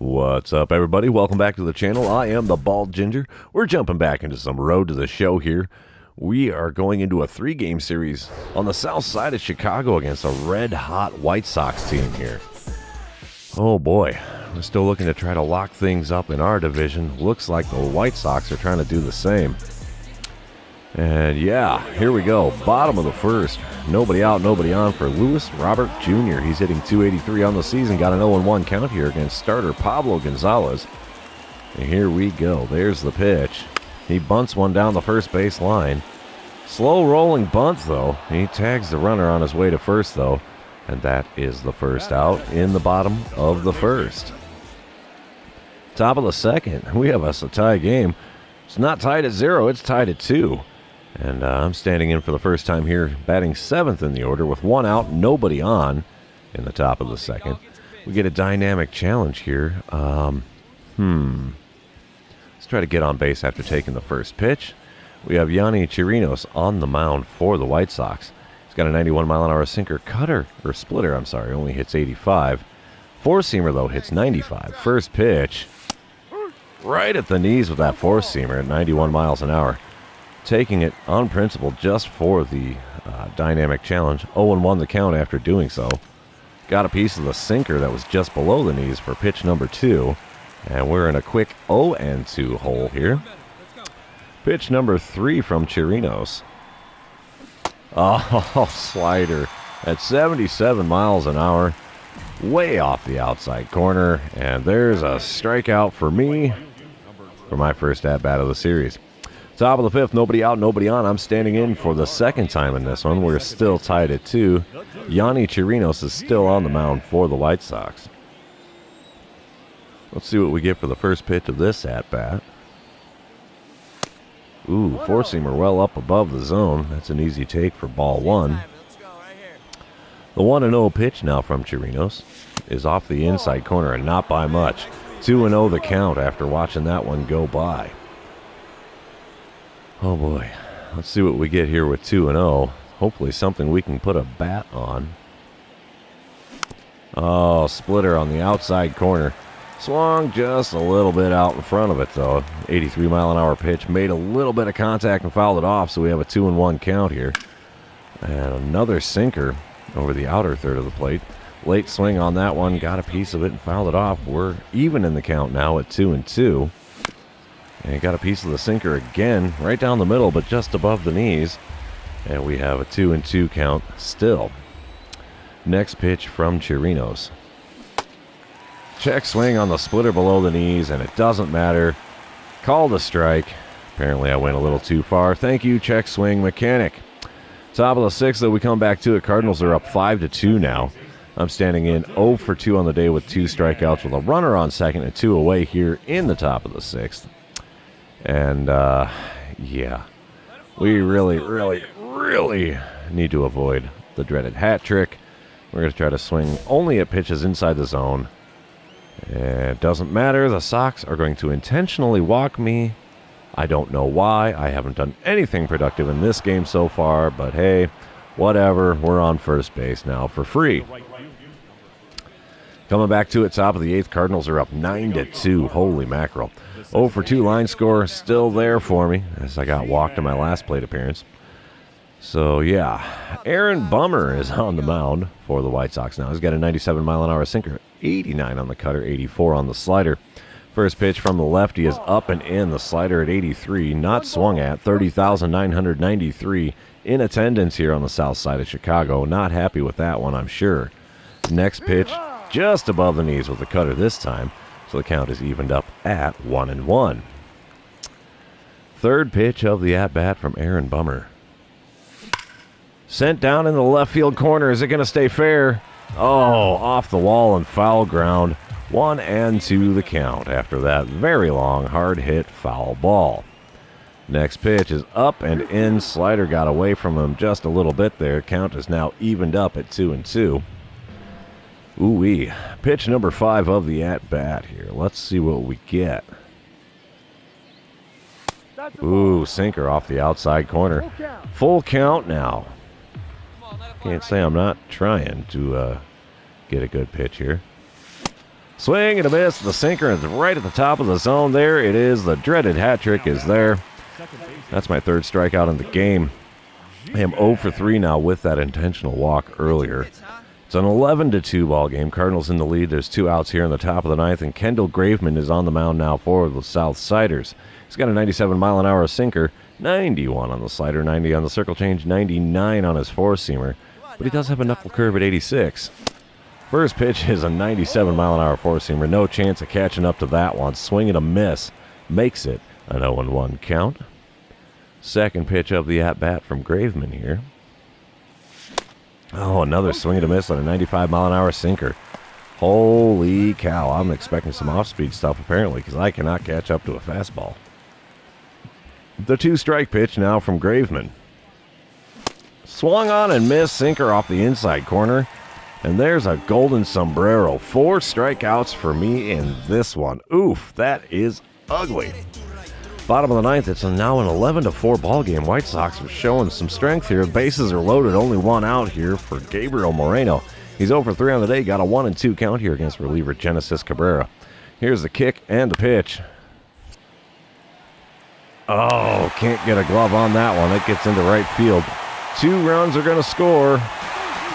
What's up, everybody? Welcome back to the channel. I am the Bald Ginger. We're jumping back into some road to the show here. We are going into a 3-game series on the south side of Chicago against a red-hot White Sox team here. Oh boy, we're still looking to try to lock things up in our division. Looks like the White Sox are trying to do the same. And yeah, here we go. Bottom of the first. Nobody out, nobody on for Lewis Robert Jr. He's hitting .283 on the season. Got an 0-1 count here against starter Pablo Gonzalez. And here we go. There's the pitch. He bunts one down the first base line. Slow rolling bunt, though. He tags the runner on his way to first, though. And that is the first out in the bottom of the first. Top of the second. We have us a tie game. It's not tied at 0. It's tied at 2. And I'm standing in for the first time here, batting 7th in the order with 1 out, nobody on in the top of the second. We get a dynamic challenge here. Let's try to get on base after taking the first pitch. We have Yonny Chirinos on the mound for the White Sox. He's got a 91-mile-an-hour sinker splitter, only hits 85. Four-seamer, though, hits 95. First pitch, right at the knees with that four-seamer at 91 miles an hour. Taking it on principle just for the dynamic challenge. 0-1 the count after doing so. Got a piece of the sinker that was just below the knees for pitch number 2. And we're in a quick 0-2 hole here. Pitch number 3 from Chirinos. Oh, slider at 77 miles an hour. Way off the outside corner. And there's a strikeout for me for my first at-bat of the series. Top of the 5th, nobody out, nobody on. I'm standing in for the second time in this one. We're still tied at 2. Yonny Chirinos is still on the mound for the White Sox. Let's see what we get for the first pitch of this at-bat. Ooh, four-seamer well up above the zone. That's an easy take for ball 1. The 1-0 pitch now from Chirinos is off the inside corner and not by much. 2-0 the count after watching that one go by. Oh boy, let's see what we get here with 2-0. Hopefully something we can put a bat on. Oh, splitter on the outside corner. Swung just a little bit out in front of it, though. 83-mile-an-hour pitch. Made a little bit of contact and fouled it off, so we have a 2-1 count here. And another sinker over the outer third of the plate. Late swing on that one. Got a piece of it and fouled it off. We're even in the count now at 2-2. And got a piece of the sinker again, right down the middle, but just above the knees. And we have a 2-2 count still. Next pitch from Chirinos. Check swing on the splitter below the knees, and it doesn't matter. Called a strike. Apparently I went a little too far. Thank you, check swing mechanic. Top of the 6th, though, we come back to it. Cardinals are up 5-2 now. I'm standing in 0 for 2 on the day with 2 strikeouts with a runner on second and 2 away here in the top of the 6th. And, yeah, we really need to avoid the dreaded hat trick. We're going to try to swing only at pitches inside the zone. It doesn't matter. The Sox are going to intentionally walk me. I don't know why. I haven't done anything productive in this game so far, but hey, whatever. We're on first base now for free. Coming back to it, top of the 8th, Cardinals are up 9-2. Holy mackerel. 0 for 2 line score still there for me as I got walked in my last plate appearance. So, yeah, Aaron Bummer is on the mound for the White Sox now. He's got a 97-mile-an-hour sinker, 89 on the cutter, 84 on the slider. First pitch from the lefty is up and in. The slider at 83, not swung at. 30,993 in attendance here on the south side of Chicago. Not happy with that one, I'm sure. Next pitch, just above the knees with the cutter this time. So the count is evened up at 1-1. Third pitch of the at-bat from Aaron Bummer. Sent down in the left field corner. Is it going to stay fair? Oh, off the wall and foul ground. 1-2 the count after that very long, hard-hit foul ball. Next pitch is up and in. Slider got away from him just a little bit there. Count is now evened up at 2-2. Ooh-wee. Pitch number 5 of the at-bat here. Let's see what we get. Ooh, sinker off the outside corner. Full count now. Can't say I'm not trying to get a good pitch here. Swing and a miss. The sinker is right at the top of the zone there. It is. The dreaded hat trick is there. That's my third strikeout in the game. I am 0 for 3 now with that intentional walk earlier. It's an 11-2 ball game. Cardinals in the lead. There's 2 outs here in the top of the ninth, and Kendall Graveman is on the mound now for the South Siders. He's got a 97-mile-an-hour sinker, 91 on the slider, 90 on the circle change, 99 on his four-seamer, but he does have a knuckle curve at 86. First pitch is a 97-mile-an-hour four-seamer. No chance of catching up to that one. Swing and a miss. Makes it an 0-1 count. Second pitch of the at-bat from Graveman here. Oh, another swing and a miss on a 95-mile-an-hour sinker. Holy cow, I'm expecting some off-speed stuff apparently because I cannot catch up to a fastball. The 2-strike pitch now from Graveman. Swung on and missed, sinker off the inside corner. And there's a golden sombrero. 4 strikeouts for me in this one. Oof, that is ugly. Bottom of the ninth, it's now an 11-4 ball game. White Sox are showing some strength here. Bases are loaded, only 1 out here for Gabriel Moreno. He's 0 for 3 on the day, got a 1-2 count here against reliever Genesis Cabrera. Here's the kick and the pitch. Oh, can't get a glove on that one. It gets into right field. 2 runs are going to score.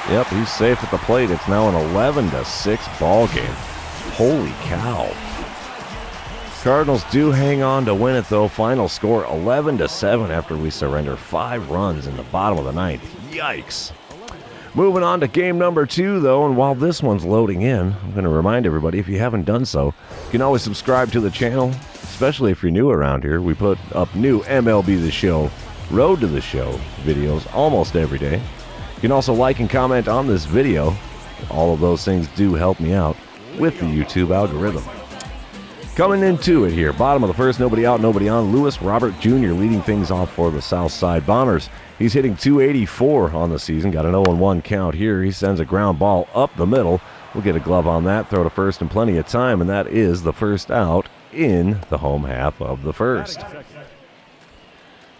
Yep, he's safe at the plate. It's now an 11-6 ball game. Holy cow. Cardinals do hang on to win it, though. Final score 11-7 after we surrender 5 runs in the bottom of the ninth. Yikes. Moving on to game number 2, though, and while this one's loading in, I'm going to remind everybody, if you haven't done so, you can always subscribe to the channel, especially if you're new around here. We put up new MLB The Show, Road to the Show videos almost every day. You can also like and comment on this video. All of those things do help me out with the YouTube algorithm. Coming into it here, bottom of the first, nobody out, nobody on. Lewis Robert Jr. leading things off for the Southside Bombers. He's hitting .284 on the season, got an 0-1 count here. He sends a ground ball up the middle. We'll get a glove on that, throw to first in plenty of time, and that is the first out in the home half of the first.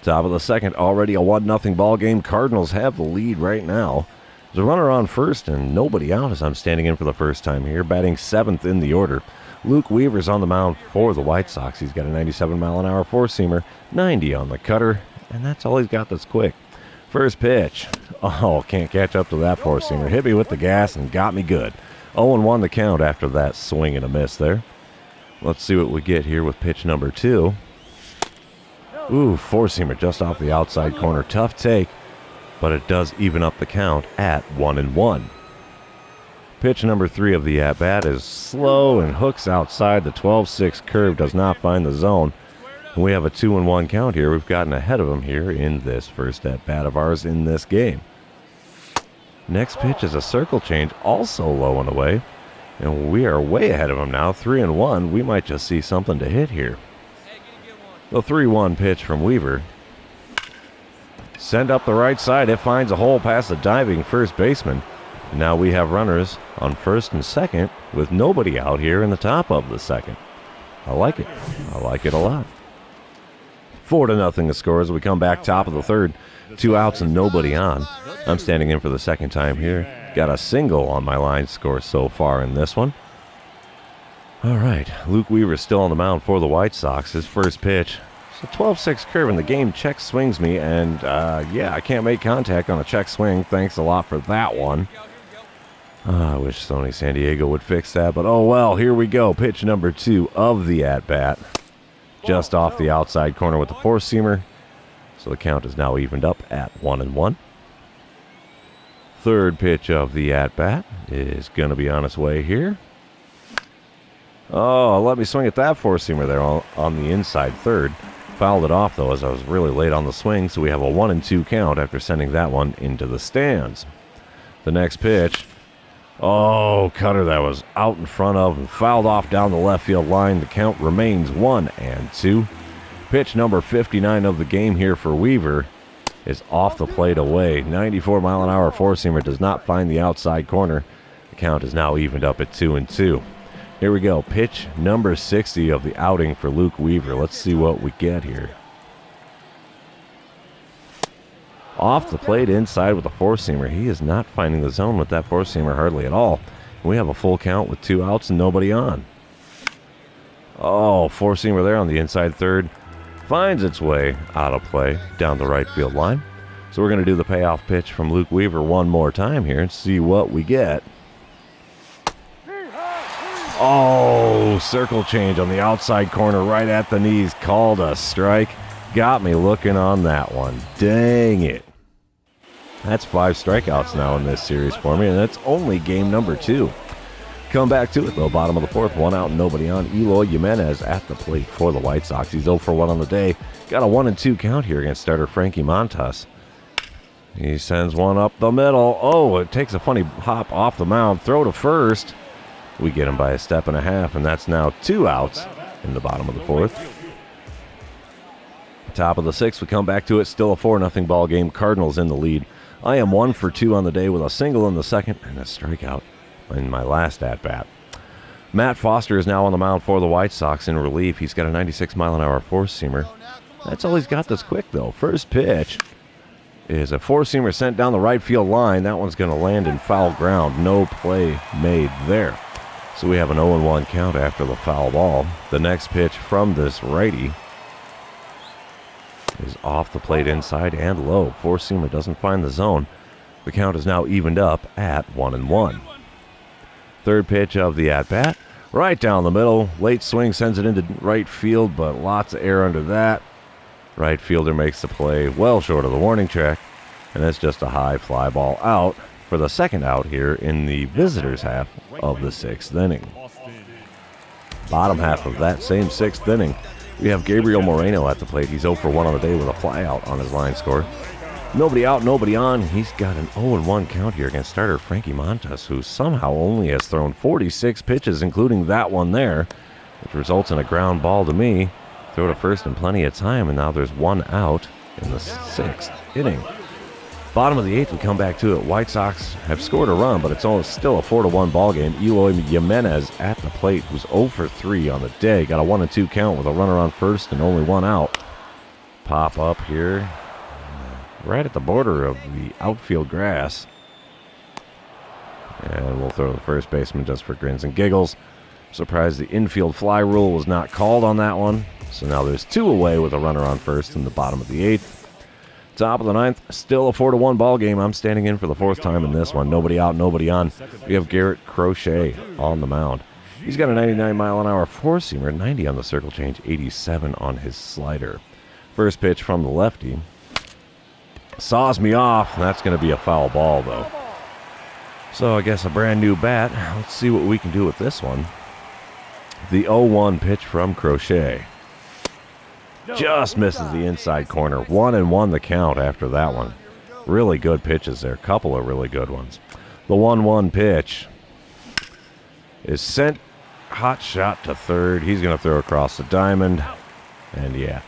Top of the second, already a 1-0 ball game. Cardinals have the lead right now. There's a runner on first and nobody out as I'm standing in for the first time here, batting 7th in the order. Luke Weaver's on the mound for the White Sox. He's got a 97-mile-an-hour four-seamer, 90 on the cutter, and that's all he's got that's quick. First pitch. Oh, can't catch up to that four-seamer. Hit me with the gas and got me good. 0-1 the count after that swing and a miss there. Let's see what we get here with pitch number 2. Ooh, four-seamer just off the outside corner. Tough take, but it does even up the count at 1-1. Pitch number 3 of the at-bat is slow and hooks outside. The 12-6 curve does not find the zone. And we have a 2-1 count here. We've gotten ahead of him here in this first at-bat of ours in this game. Next pitch is a circle change, also low and away. And we are way ahead of him now, 3-1. We might just see something to hit here. The 3-1 pitch from Weaver. Send up the right side. It finds a hole past the diving first baseman. Now we have runners on first and second with nobody out here in the top of the second. I like it. I like it a lot. 4-0 the score as we come back top of the third. 2 outs and nobody on. I'm standing in for the second time here. Got a single on my line score so far in this one. All right, Luke Weaver still on the mound for the White Sox. His first pitch. It's a 12-6 curve in the game. Check swings me, and yeah, I can't make contact on a check swing. Thanks a lot for that one. I wish Sony San Diego would fix that, but oh well, here we go. Pitch number 2 of the at-bat. Just off the outside corner with the four-seamer. So the count is now evened up at 1-1. Third pitch of the at-bat is going to be on its way here. Oh, let me swing at that four-seamer there on the inside third. Fouled it off, though, as I was really late on the swing, so we have a 1-2 count after sending that one into the stands. The next pitch. Oh, cutter that was out in front of and fouled off down the left field line. The count remains 1-2. Pitch number 59 of the game here for Weaver is off the plate away. 94-mile-an-hour four-seamer does not find the outside corner. The count is now evened up at 2-2. Here we go. Pitch number 60 of the outing for Luke Weaver. Let's see what we get here. Off the plate inside with a four-seamer. He is not finding the zone with that four-seamer hardly at all. We have a full count with 2 outs and nobody on. Oh, four-seamer there on the inside third. Finds its way out of play down the right field line. So we're going to do the payoff pitch from Luke Weaver one more time here and see what we get. Oh, circle change on the outside corner right at the knees. Called a strike. Got me looking on that one. Dang it. That's 5 strikeouts now in this series for me, and that's only game number 2. Come back to it, though. Bottom of the 4th, 1 out, nobody on. Eloy Jimenez at the plate for the White Sox. He's 0 for 1 on the day. Got a 1-2 count here against starter Frankie Montas. He sends one up the middle. Oh, it takes a funny hop off the mound. Throw to first. We get him by a step and a half, and that's now 2 outs in the bottom of the 4th. Top of the 6th, we come back to it. Still a 4-0 ball game. Cardinals in the lead. I am 1 for 2 on the day with a single in the second and a strikeout in my last at-bat. Matt Foster is now on the mound for the White Sox in relief. He's got a 96-mile-an-hour four-seamer. That's all he's got this quick, though. First pitch is a four-seamer sent down the right field line. That one's going to land in foul ground. No play made there. So we have an 0-1 count after the foul ball. The next pitch from this righty is off the plate inside and low. Four-seamer doesn't find the zone. The count is now evened up at 1-1. Third pitch of the at-bat. Right down the middle. Late swing sends it into right field, but lots of air under that. Right fielder makes the play well short of the warning track, and it's just a high fly ball out for the second out here in the visitors' half of the 6th inning. Bottom half of that same 6th inning, we have Gabriel Moreno at the plate. He's 0 for 1 on the day with a fly out on his line score. Nobody out, nobody on. He's got an 0-1 count here against starter Frankie Montas, who somehow only has thrown 46 pitches, including that one there, which results in a ground ball to me. Throw to first in plenty of time, and now there's 1 out in the 6th inning. Bottom of the 8th, we come back to it. White Sox have scored a run, but it's still a 4-1 ball game. Eloy Jimenez at the plate, who's 0 for 3 on the day. Got a 1-2 count with a runner on first and only 1 out. Pop up here, right at the border of the outfield grass. And we'll throw to the first baseman just for grins and giggles. Surprised the infield fly rule was not called on that one. So now there's 2 away with a runner on first in the bottom of the 8th. Top of the 9th, still a 4-1 ball game. I'm standing in for the 4th time in this one. Nobody out, nobody on. We have Garrett Crochet on the mound. He's got a 99-mile-an-hour four-seamer, 90 on the circle change, 87 on his slider. First pitch from the lefty. Saws me off. That's going to be a foul ball, though. So I guess a brand new bat. Let's see what we can do with this one. The 0-1 pitch from Crochet. Just misses the inside corner. 1-1 the count after that one. Really good pitches there. Couple of really good ones. The 1-1 pitch is sent hot shot to third. He's going to throw across the diamond. And yeah,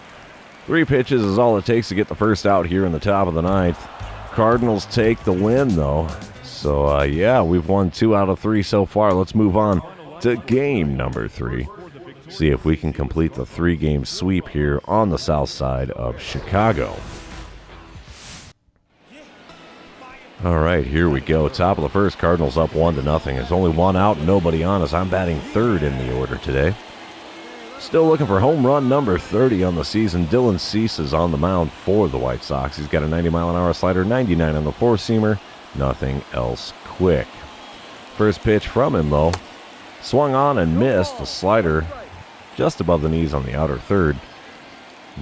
3 pitches is all it takes to get the first out here in the top of the 9th. Cardinals take the win, though. So, yeah, we've won 2 out of 3 so far. Let's move on to game number 3. See if we can complete the 3-game sweep here on the south side of Chicago. All right, here we go. Top of the first, Cardinals up 1-0. There's only 1 out, nobody on as I'm batting third in the order today. Still looking for home run number 30 on the season. Dylan Cease is on the mound for the White Sox. He's got a 90-mile-an-hour slider, 99 on the four-seamer. Nothing else quick. First pitch from him, though. Swung on and missed. The slider just above the knees on the outer third.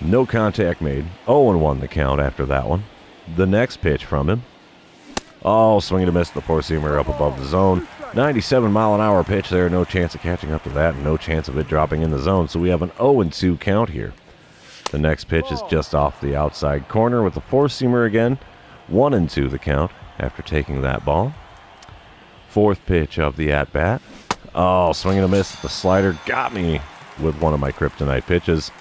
No contact made. 0-1 the count after that one. The next pitch from him. Oh, swinging to miss the four-seamer up above the zone. 97-mile-an-hour pitch there. No chance of catching up to that, and no chance of it dropping in the zone. So we have an 0-2 count here. The next pitch is just off the outside corner with the four-seamer again. 1-2 the count after taking that ball. Fourth pitch of the at-bat. Oh, swinging a miss. The slider got me with one of my kryptonite pitches.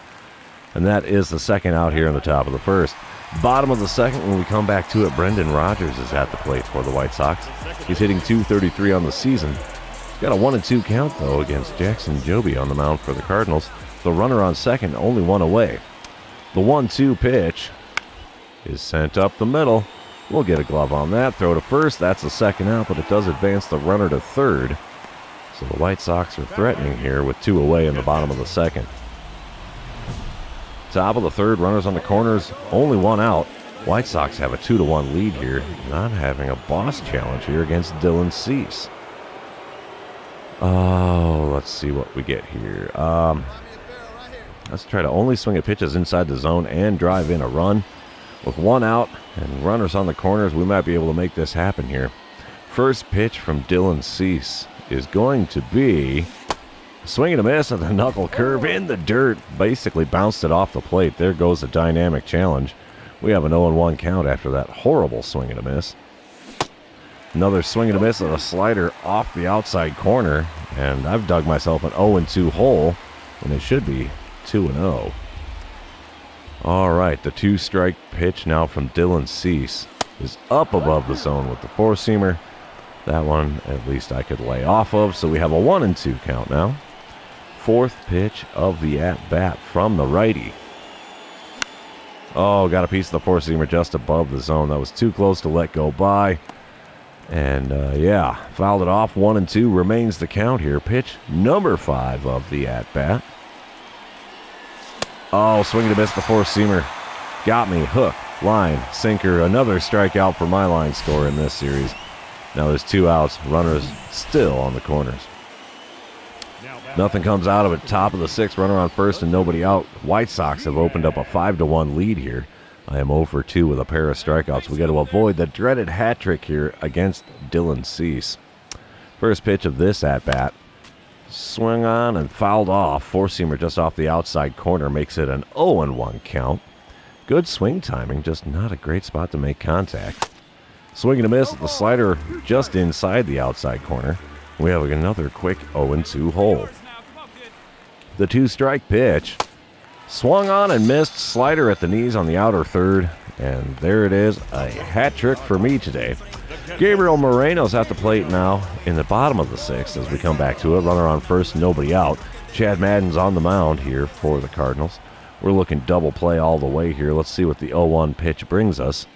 And that is the second out here in the top of the first. Bottom of the second, when we come back to it, Brendan Rodgers is at the plate for the White Sox. He's hitting .233 on the season. He's got a 1-2 count, though, against Jackson Joby on the mound for the Cardinals. The runner on second, only 1 away. The 1-2 pitch is sent up the middle. We'll get a glove on that. Throw to first. That's the second out, but it does advance the runner to third. So the White Sox are threatening here with 2 away in the bottom of the second. Top of the third, runners on the corners, only 1 out. White Sox have a 2-1 lead here, not having a boss challenge here against Dylan Cease. Oh, let's see what we get here. Let's try to only swing at pitches inside the zone and drive in a run. With 1 out and runners on the corners, we might be able to make this happen here. First pitch from Dylan Cease is going to be a swing and a miss at the knuckle curve in the dirt. Basically bounced it off the plate. There goes a dynamic challenge. We have an 0-1 count after that horrible swing and a miss. Another swing and a miss at a slider off the outside corner. And I've dug myself an 0-2 hole when it should be 2-0. All right, the 2-strike pitch now from Dylan Cease is up above the zone with the 4-seamer. That one, at least I could lay off of, so we have a 1-2 count now. Fourth pitch of the at-bat from the righty. Oh, got a piece of the 4-seamer just above the zone. That was too close to let go by. And, yeah, fouled it off. 1-2 remains the count here. Pitch number 5 of the at-bat. Oh, swing and a miss, the 4-seamer. Got me. Hook, line, sinker. Another strikeout for my line score in this series. Now there's 2 outs. Runners still on the corners. Nothing comes out of it. Top of the 6th, runner on first and nobody out. White Sox have opened up a 5-1 lead here. I am 0 for 2 with a pair of strikeouts. We got to avoid the dreaded hat trick here against Dylan Cease. First pitch of this at-bat. Swung on and fouled off. 4-seamer just off the outside corner makes it an 0-1 count. Good swing timing, just not a great spot to make contact. Swing and a miss at the slider just inside the outside corner. We have another quick 0-2 hole. The 2-strike pitch. Swung on and missed. Slider at the knees on the outer third. And there it is, a hat trick for me today. Gabriel Moreno's at the plate now in the bottom of the 6th as we come back to it. Runner on first, nobody out. Chad Madden's on the mound here for the Cardinals. We're looking double play all the way here. Let's see what the 0-1 pitch brings us.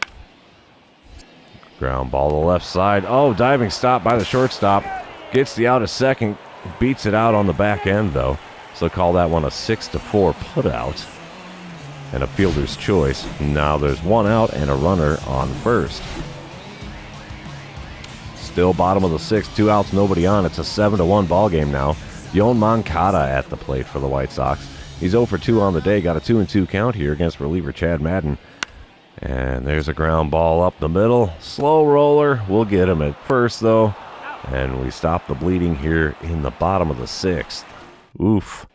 Ground ball to the left side. Oh, diving stop by the shortstop. Gets the out of second. Beats it out on the back end, though. So call that one a 6-4 putout. And a fielder's choice. Now there's 1 out and a runner on first. Still bottom of the 6th. 2 outs, nobody on. It's a 7-1 ball game now. Yon Moncada at the plate for the White Sox. He's 0 for 2 on the day. Got a 2-2 count here against reliever Chad Madden. And there's a ground ball up the middle. Slow roller. We'll get him at first, though. And we stop the bleeding here in the bottom of the 6th. Oof.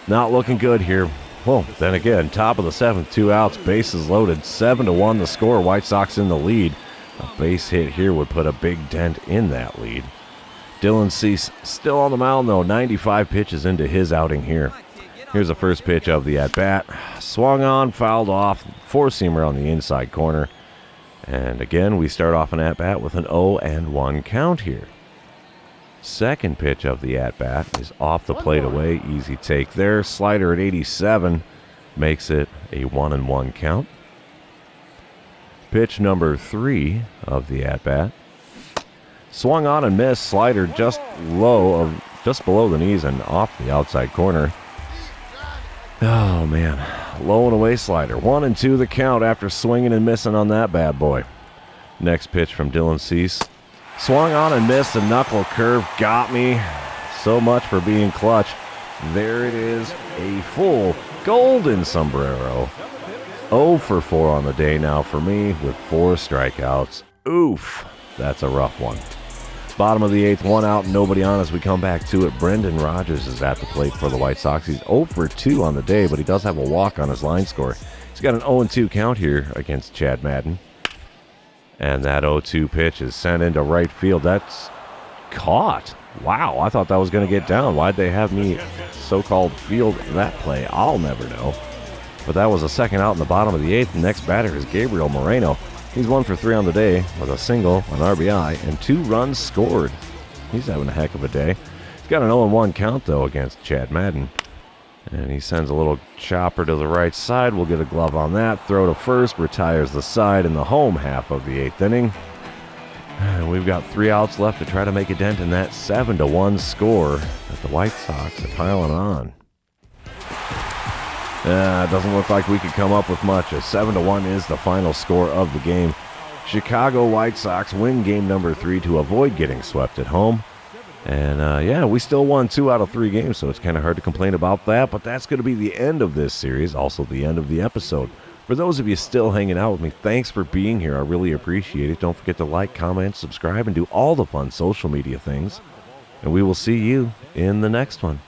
Not looking good here. Well, then again, top of the 7th, 2 outs, bases loaded. 7-1 the score. White Sox in the lead. A base hit here would put a big dent in that lead. Dylan Cease still on the mound, though. 95 pitches into his outing here. Here's the first pitch of the at-bat. Swung on, fouled off. 4-seamer on the inside corner. And again, we start off an at-bat with an 0-1 count here. Second pitch of the at-bat is off the plate away. Easy take there. Slider at 87 makes it a 1-1 count. Pitch number 3 of the at-bat. Swung on and missed. Slider just below the knees and off the outside corner. Oh, man. Low and away slider. 1-2 the count after swinging and missing on that bad boy. Next pitch from Dylan Cease. Swung on and missed. A knuckle curve. Got me. So much for being clutch. There it is. A full golden sombrero. 0 for 4 on the day now for me with 4 strikeouts. Oof. That's a rough one. Bottom of the 8th, 1 out, nobody on as we come back to it. Brendan Rodgers is at the plate for the White Sox. He's 0 for 2 on the day, but he does have a walk on his line score. He's got an 0-2 count here against Chad Madden. And that 0-2 pitch is sent into right field. That's caught. Wow, I thought that was going to get down. Why'd they have me so-called field that play? I'll never know. But that was a second out in the bottom of the 8th. The next batter is Gabriel Moreno. He's 1 for 3 on the day with a single, an RBI, and 2 runs scored. He's having a heck of a day. He's got an 0-1 count, though, against Chad Madden. And he sends a little chopper to the right side. We'll get a glove on that. Throw to first, retires the side in the home half of the 8th inning. And we've got 3 outs left to try to make a dent in that 7-1 score that the White Sox are piling on. It doesn't look like we could come up with much. A 7-1 is the final score of the game. Chicago White Sox win game number 3 to avoid getting swept at home. And, we still won 2 out of 3 games, so it's kind of hard to complain about that. But that's going to be the end of this series, also the end of the episode. For those of you still hanging out with me, thanks for being here. I really appreciate it. Don't forget to like, comment, subscribe, and do all the fun social media things. And we will see you in the next one.